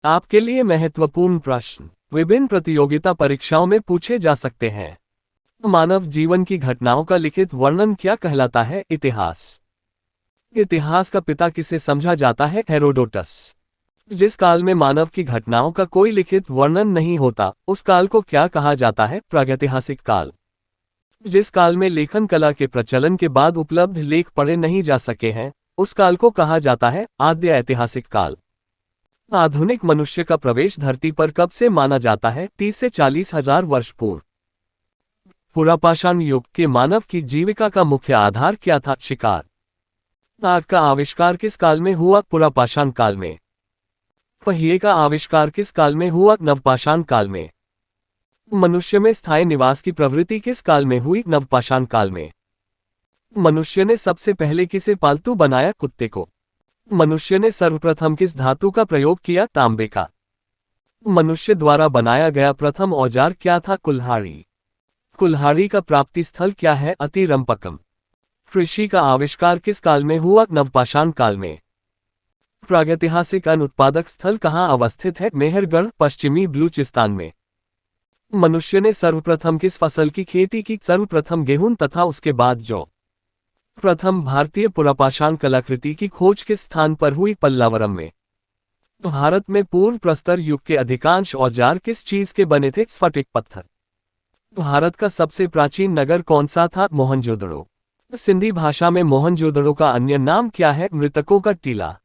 आपके लिए महत्वपूर्ण प्रश्न विभिन्न प्रतियोगिता परीक्षाओं में पूछे जा सकते हैं। मानव जीवन की घटनाओं का लिखित वर्णन क्या कहलाता है? इतिहास। इतिहास का पिता किसे समझा जाता है? हेरोडोटस। जिस काल में मानव की घटनाओं का कोई लिखित वर्णन नहीं होता, उस काल को क्या कहा जाता है? प्रागैतिहासिक काल। जिस काल में लेखन कला के प्रचलन के बाद उपलब्ध लेख पढ़े नहीं जा सके हैं, उस काल को कहा जाता है आद्य ऐतिहासिक काल। आधुनिक मनुष्य का प्रवेश धरती पर कब से माना जाता है? 30 से 40 हजार वर्ष पूर्व। पुरापाषाण युग के मानव की जीविका का मुख्य आधार क्या था? शिकार। आग का आविष्कार किस काल में हुआ? पुरापाषाण काल में। पहिए का आविष्कार किस काल में हुआ? नवपाषाण काल में। मनुष्य में स्थायी निवास की प्रवृत्ति किस काल में हुई? नवपाषाण काल में। मनुष्य ने सबसे पहले किसे पालतू बनाया? कुत्ते को। मनुष्य ने सर्वप्रथम किस धातु का प्रयोग किया? तांबे का। मनुष्य द्वारा बनाया गया प्रथम औजार क्या था? कुल्हाड़ी। कुल्हाड़ी का प्राप्ति स्थल क्या है? अतिरंपकम। कृषि का आविष्कार किस काल में हुआ? नवपाषाण काल में। प्रागैतिहासिक अन्न उत्पादक स्थल कहाँ अवस्थित है? मेहरगढ़, पश्चिमी बलूचिस्तान में। मनुष्य ने सर्वप्रथम किस फसल की खेती की? सर्वप्रथम गेहूं तथा उसके बाद जौ। प्रथम भारतीय पुरापाषाण कलाकृति की खोज किस स्थान पर हुई? पल्लावरम में। भारत में पूर्व प्रस्तर युग के अधिकांश औजार किस चीज के बने थे? स्फटिक पत्थर। भारत का सबसे प्राचीन नगर कौन सा था? मोहनजोदड़ो। सिंधी भाषा में मोहनजोदड़ो का अन्य नाम क्या है? मृतकों का टीला।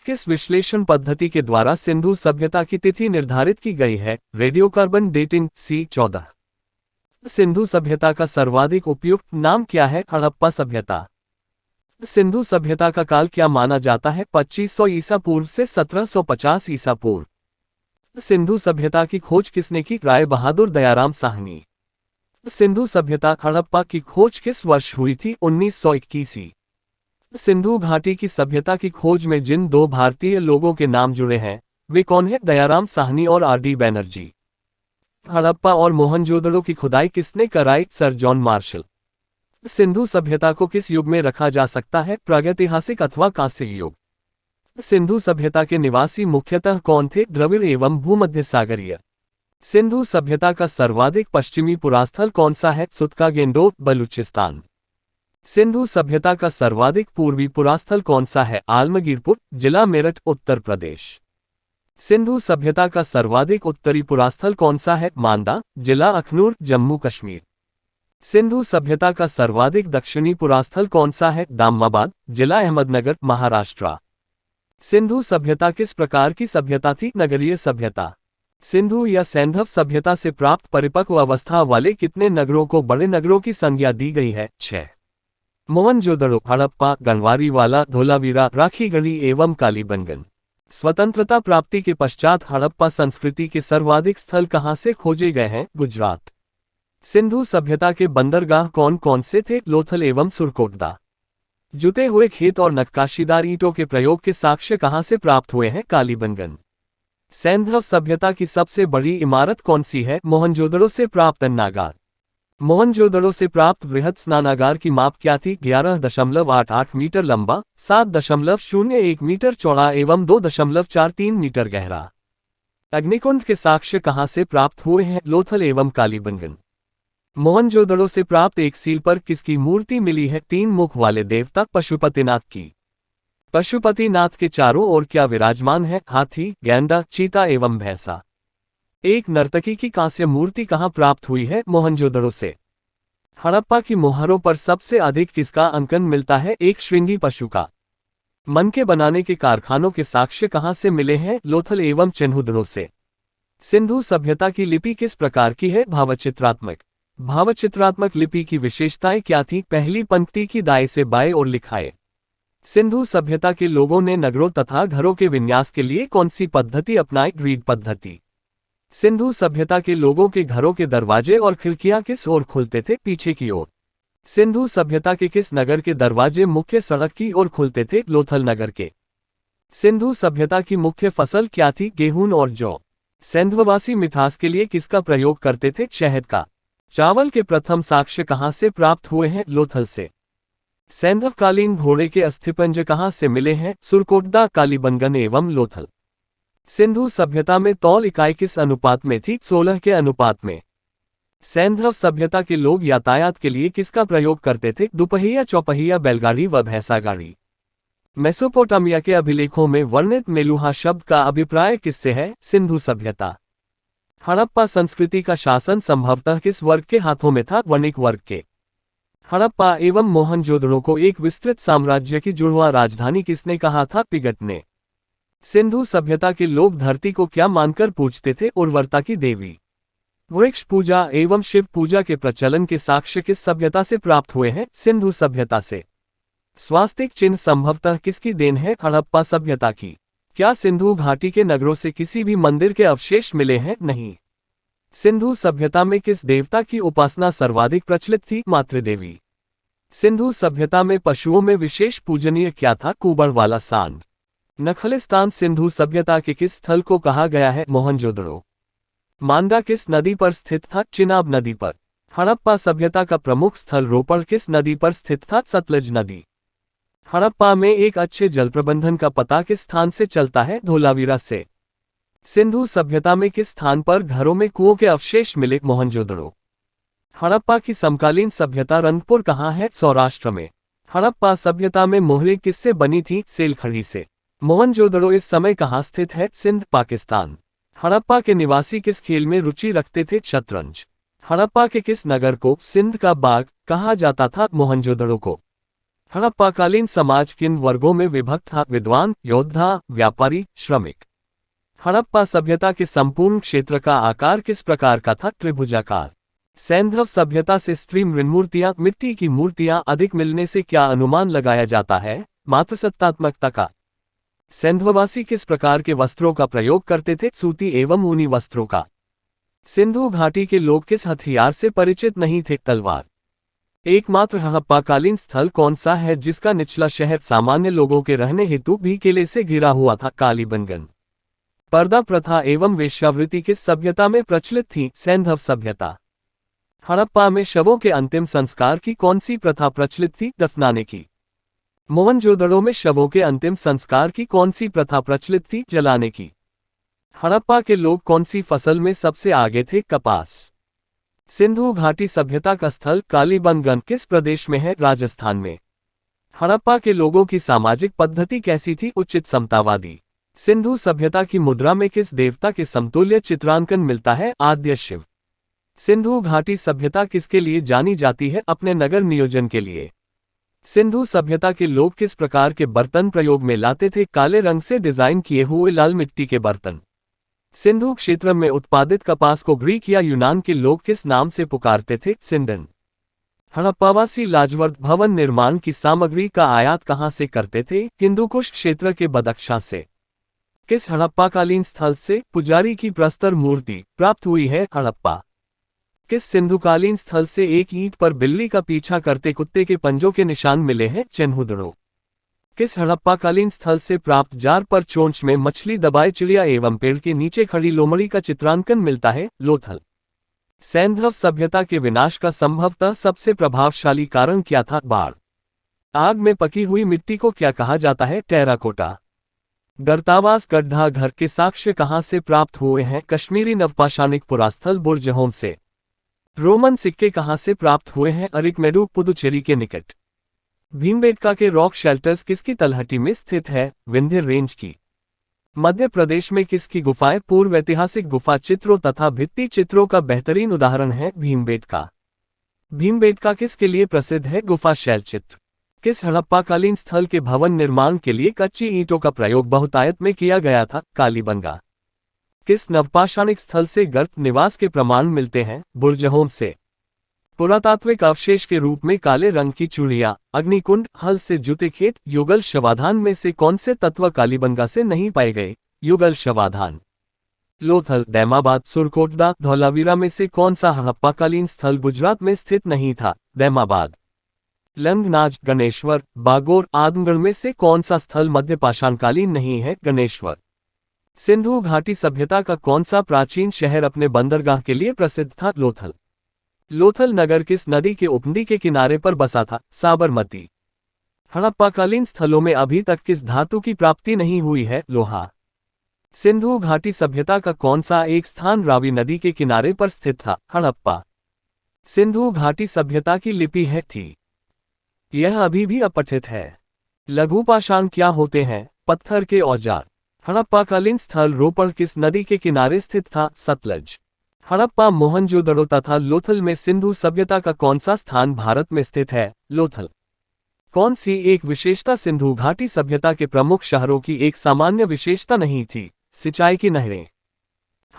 किस विश्लेषण पद्धति के द्वारा सिंधु सभ्यता की तिथि निर्धारित की गई है? Radiocarbon dating. C14। सिंधु सभ्यता का सर्वाधिक उपयुक्त नाम क्या है? हड़प्पा सभ्यता। सिंधु सभ्यता का काल क्या माना जाता है? 2500 ईसा पूर्व से 1750 ईसा पूर्व। सिंधु सभ्यता की खोज किसने की? राय बहादुर दयाराम साहनी। सिंधु सभ्यता हड़प्पा की खोज किस वर्ष हुई थी? 1921। सिंधु घाटी की सभ्यता की खोज में जिन दो भारतीय लोगों के नाम जुड़े हैं, वे कौन है? दयाराम साहनी और R.D. बैनर्जी। हड़प्पा और मोहनजोदड़ो की खुदाई किसने कराई? Sir John Marshall. सिंधु सभ्यता को किस युग में रखा जा सकता है? प्रागैतिहासिक अथवा कांस्य युग। सिंधु सभ्यता के निवासी मुख्यतः कौन थे? द्रविड़ एवं भूमध्य सागरीय। सिंधु सभ्यता का सर्वाधिक पश्चिमी पुरास्थल कौन सा है? सुतकागेंडो, बलूचिस्तान। सिंधु सभ्यता का सर्वाधिक पूर्वी पुरास्थल कौन सा है? आलमगीरपुर, जिला मेरठ, उत्तर प्रदेश। सिंधु सभ्यता का सर्वाधिक उत्तरी पुरास्थल कौन सा है? मांदा, जिला अखनूर, जम्मू कश्मीर। सिंधु सभ्यता का सर्वाधिक दक्षिणी पुरास्थल कौन सा है? दामाबाद, जिला अहमदनगर, महाराष्ट्र। सिंधु सभ्यता किस प्रकार की सभ्यता थी? नगरीय सभ्यता। सिंधु या सैंधव सभ्यता से प्राप्त परिपक्व अवस्था वाले कितने नगरों को बड़े नगरों की संज्ञा दी गई है? 6। मोहनजोदड़ो, हड़प्पा, गढ़वारीवाला, धोलावीरा, राखीगढ़ी एवं कालीबंगन। स्वतंत्रता प्राप्ति के पश्चात हड़प्पा संस्कृति के सर्वाधिक स्थल कहाँ से खोजे गए हैं? गुजरात। सिंधु सभ्यता के बंदरगाह कौन कौन से थे? लोथल एवं सुरकोटदा। जुते हुए खेत और नक्काशीदार ईंटों के प्रयोग के साक्ष्य कहाँ से प्राप्त हुए हैं? कालीबंगन। सैंधव सभ्यता की सबसे बड़ी इमारत कौन सी है? मोहनजोदड़ो से प्राप्त अन्नागार। मोहनजोदड़ो से प्राप्त बृहद स्नानागार की माप क्या थी? 11.88 मीटर लंबा, 7.01 मीटर चौड़ा एवं 2.43 मीटर गहरा। अग्निकुंड के साक्ष्य कहाँ से प्राप्त हुए हैं? लोथल एवं कालीबंगन। मोहनजोदड़ो से प्राप्त एक सील पर किसकी मूर्ति मिली है? 3 मुख वाले देवता पशुपतिनाथ की। पशुपतिनाथ के चारों ओर क्या विराजमान है? हाथी, गैंडा, चीता एवं भैंसा। एक नर्तकी की कांस्य मूर्ति कहाँ प्राप्त हुई है? मोहनजोदड़ो से। हड़प्पा की मोहरों पर सबसे अधिक किसका अंकन मिलता है? एक श्रृंगी पशु का। मनके बनाने के कारखानों के साक्ष्य कहाँ से मिले हैं? लोथल एवं चिन्हुदड़ो से। सिंधु सभ्यता की लिपि किस प्रकार की है? भावचित्रात्मक। भावचित्रात्मक लिपि की विशेषताएं क्या थी? पहली पंक्ति की दाएं से बाएं ओर लिखाए। सिंधु सभ्यता के लोगों ने नगरों तथा घरों के विन्यास के लिए कौन सी पद्धति अपनाई? ग्रीड पद्धति। सिंधु सभ्यता के लोगों के घरों के दरवाजे और खिड़कियां किस ओर खुलते थे? पीछे की ओर। सिंधु सभ्यता के किस नगर के दरवाजे मुख्य सड़क की ओर खुलते थे? लोथल नगर के। सिंधु सभ्यता की मुख्य फसल क्या थी? गेहूं और जौ। सैंधववासी मिठास के लिए किसका प्रयोग करते थे? शहद का। चावल के प्रथम साक्ष्य कहाँ से प्राप्त हुए हैं? लोथल से। सैंधवकालीन घोड़े के अस्थिपंज कहाँ से मिले हैं? सुरकोटदा, कालीबंगन एवं लोथल। सिंधु सभ्यता में तौल इकाई किस अनुपात में थी? 16 के अनुपात में। सैंधव सभ्यता के लोग यातायात के लिए किसका प्रयोग करते थे? दुपहिया, चौपहिया, बैलगाड़ी व भैंसा गाड़ी। मेसोपोटामिया के अभिलेखों में वर्णित मेलुहा शब्द का अभिप्राय किससे है? सिंधु सभ्यता। हड़प्पा संस्कृति का शासन संभवतः किस वर्ग के हाथों में था? वणिक वर्ग के। हड़प्पा एवं मोहनजोदड़ो को एक विस्तृत साम्राज्य की जुड़वां राजधानी किसने कहा था? पिगट ने। सिंधु सभ्यता के लोग धरती को क्या मानकर पूजते थे? उर्वरता की देवी। वृक्ष पूजा एवं शिव पूजा के प्रचलन के साक्ष्य किस सभ्यता से प्राप्त हुए हैं? सिंधु सभ्यता से। स्वास्तिक चिन्ह संभवतः किसकी देन है? हड़प्पा सभ्यता की। क्या सिंधु घाटी के नगरों से किसी भी मंदिर के अवशेष मिले हैं? नहीं। सिंधु सभ्यता में किस देवता की उपासना सर्वाधिक प्रचलित थी? मातृदेवी। सिंधु सभ्यता में पशुओं में विशेष पूजनीय क्या था? कुबड़ वाला सांड। नखलिस्तान सिंधु सभ्यता के किस स्थल को कहा गया है? मोहनजोदड़ो। मांडा किस नदी पर स्थित था? चिनाब नदी पर। हड़प्पा सभ्यता का प्रमुख स्थल रोपड़ किस नदी पर स्थित था? सतलज नदी। हड़प्पा में एक अच्छे जल प्रबंधन का पता किस स्थान से चलता है? धोलावीरा से। सिंधु सभ्यता में किस स्थान पर घरों में कुओं के अवशेष मिले? मोहनजोदड़ो। हड़प्पा की समकालीन सभ्यता रंगपुर कहाँ है? सौराष्ट्र में। हड़प्पा सभ्यता में मोहरें किससे बनी थी? सेलखड़ी से। मोहनजोदड़ो इस समय कहाँ स्थित है? सिंध, पाकिस्तान। हड़प्पा के निवासी किस खेल में रुचि रखते थे? शतरंज। हड़प्पा के किस नगर को सिंध का बाग कहा जाता था? मोहनजोदड़ो को। हड़प्पाकालीन समाज किन वर्गों में विभक्त था? विद्वान, योद्धा, व्यापारी, श्रमिक। हड़प्पा सभ्यता के संपूर्ण क्षेत्र का आकार किस प्रकार का था? त्रिभुजाकार। सैंधव सभ्यता से स्त्री मृन्मूर्तियां, मिट्टी की मूर्तियां अधिक मिलने से क्या अनुमान लगाया जाता है? मातृसत्तात्मकता का। सैंधववासी किस प्रकार के वस्त्रों का प्रयोग करते थे? सूती एवं ऊनी वस्त्रों का। सिंधु घाटी के लोग किस हथियार से परिचित नहीं थे? तलवार। एकमात्र हड़प्पाकालीन स्थल कौन सा है जिसका निचला शहर सामान्य लोगों के रहने हेतु भी किले से घिरा हुआ था? कालीबंगन। पर्दा प्रथा एवं वेश्यावृत्ति किस सभ्यता में प्रचलित थी? सैंधव सभ्यता। हड़प्पा में शवों के अंतिम संस्कार की कौन सी प्रथा प्रचलित थी? दफनाने की। मोहनजोदड़ो में शवों के अंतिम संस्कार की कौन सी प्रथा प्रचलित थी? जलाने की। हड़प्पा के लोग कौन सी फसल में सबसे आगे थे? कपास। सिंधु घाटी सभ्यता का स्थल कालीबंगन किस प्रदेश में है? राजस्थान में। हड़प्पा के लोगों की सामाजिक पद्धति कैसी थी? उचित समतावादी। सिंधु सभ्यता की मुद्रा में किस देवता के समतुल्य चित्रांकन मिलता है? आद्य शिव। सिंधु घाटी सभ्यता किसके लिए जानी जाती है? अपने नगर नियोजन के लिए। सिंधु सभ्यता के लोग किस प्रकार के बर्तन प्रयोग में लाते थे? काले रंग से डिजाइन किए हुए लाल मिट्टी के बर्तन। सिंधु क्षेत्र में उत्पादित कपास को ग्रीक या यूनान के लोग किस नाम से पुकारते थे? सिंडन। हड़प्पावासी लाजवर्द भवन निर्माण की सामग्री का आयात कहां से करते थे? हिंदुकुश क्षेत्र के बदख्शां से। किस हड़प्पाकालीन स्थल से पुजारी की प्रस्तर मूर्ति प्राप्त हुई है? हड़प्पा। किस सिंधुकालीन स्थल से एक ईंट पर बिल्ली का पीछा करते कुत्ते के पंजों के निशान मिले हैं? चिन्हुदड़ो। किस हड़प्पाकालीन स्थल से प्राप्त जार पर चोंच में मछली दबाए चिड़िया एवं पेड़ के नीचे खड़ी लोमड़ी का चित्रांकन मिलता है? लोथल। सैंधव सभ्यता के विनाश का संभवतः सबसे प्रभावशाली कारण क्या था? बाढ़। आग में पकी हुई मिट्टी को क्या कहा जाता है? टेराकोटा। गर्तावास गड्ढा घर के साक्ष्य कहां से प्राप्त हुए हैं? कश्मीरी नवपाषाणिक पुरास्थल बुर्जहोम से। रोमन सिक्के कहां से प्राप्त हुए हैं? अरिकमेडु, पुदुचेरी के निकट। भीमबेटका के रॉक शेल्टर्स किसकी तलहटी में स्थित है? विंध्य रेंज की। मध्य प्रदेश में किसकी गुफाएं पूर्व ऐतिहासिक गुफा चित्रों तथा भित्ति चित्रों का बेहतरीन उदाहरण है? भीमबेटका। भीमबेटका किसके लिए प्रसिद्ध है? गुफा शैल चित्र। किस हड़प्पाकालीन स्थल के भवन निर्माण के लिए कच्ची ईंटों का प्रयोग बहुतायत में किया गया था? कालीबंगा। किस नवपाषाणिक स्थल से गर्त निवास के प्रमाण मिलते हैं? बुर्जहोम से। पुरातात्विक अवशेष के रूप में काले रंग की चूड़ियां, अग्निकुंड, हल से जुते खेत, युगल शवाधान में से कौन से तत्व कालीबंगा से नहीं पाए गए? युगल शवाधान। लोथल, दैमाबाद, सुरकोटदा, धौलावीरा में से कौन सा हड़प्पाकालीन स्थल गुजरात में स्थित नहीं था? दैमाबाद। लंगनाज, गणेश्वर, बागोर, आदमगढ़ में से कौन सा स्थल मध्य पाषाणकालीन नहीं है? गणेश्वर। सिंधु घाटी सभ्यता का कौन सा प्राचीन शहर अपने बंदरगाह के लिए प्रसिद्ध था? लोथल। लोथल नगर किस नदी के उपनदी के किनारे पर बसा था? साबरमती। हड़प्पाकालीन स्थलों में अभी तक किस धातु की प्राप्ति नहीं हुई है? लोहा। सिंधु घाटी सभ्यता का कौन सा एक स्थान रावी नदी के किनारे पर स्थित था? हड़प्पा। सिंधु घाटी सभ्यता की लिपि है थी। यह अभी भी अपठित है। लघुपाषाण क्या होते हैं? पत्थर के औजार। हड़प्पाकालीन स्थल रोपड़ किस नदी के किनारे स्थित था? सतलज। हड़प्पा मोहनजोदड़ो तथा लोथल में सिंधु सभ्यता का कौन सा स्थान भारत में स्थित है? लोथल। कौन सी एक विशेषता सिंधु घाटी सभ्यता के प्रमुख शहरों की एक सामान्य विशेषता नहीं थी? सिंचाई की नहरें।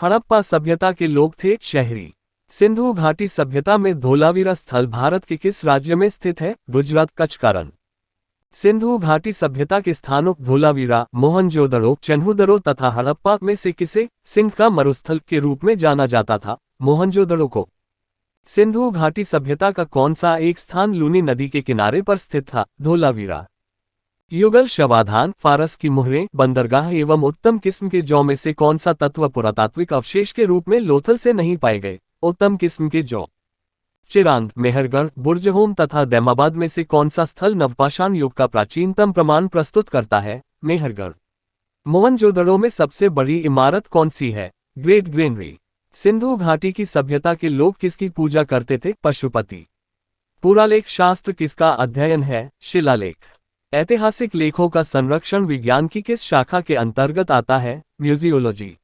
हड़प्पा सभ्यता के लोग थे शहरी। सिंधु घाटी सभ्यता में धोलावीरा स्थल भारत के किस राज्य में स्थित है? गुजरात कचकारण। सिंधु घाटी सभ्यता के स्थानों धोलावीरा, मोहनजोदड़ो, चन्हूदड़ो तथा हड़प्पा में से किसे सिंध का मरुस्थल के रूप में जाना जाता था? मोहनजोदड़ो को। सिंधु घाटी सभ्यता का कौन सा एक स्थान लूनी नदी के किनारे पर स्थित था? धोलावीरा। युगल शवाधान, फारस की मुहरें, बंदरगाह एवं उत्तम किस्म के जौ में से कौन सा तत्व पुरातात्विक अवशेष के रूप में लोथल से नहीं पाए गए? उत्तम किस्म के जौ। चिरांद, मेहरगढ़, बुर्जहोम तथा दैमाबाद में से कौन सा स्थल नवपाषाण युग का प्राचीनतम प्रमाण प्रस्तुत करता है? मेहरगढ़। मोहनजोदड़ो में सबसे बड़ी इमारत कौन सी है? Great granary. सिंधु घाटी की सभ्यता के लोग किसकी पूजा करते थे? पशुपति। पुरालेख शास्त्र किसका अध्ययन है? शिलालेख। ऐतिहासिक लेखों का संरक्षण विज्ञान की किस शाखा के अंतर्गत आता है? म्यूजियोलॉजी।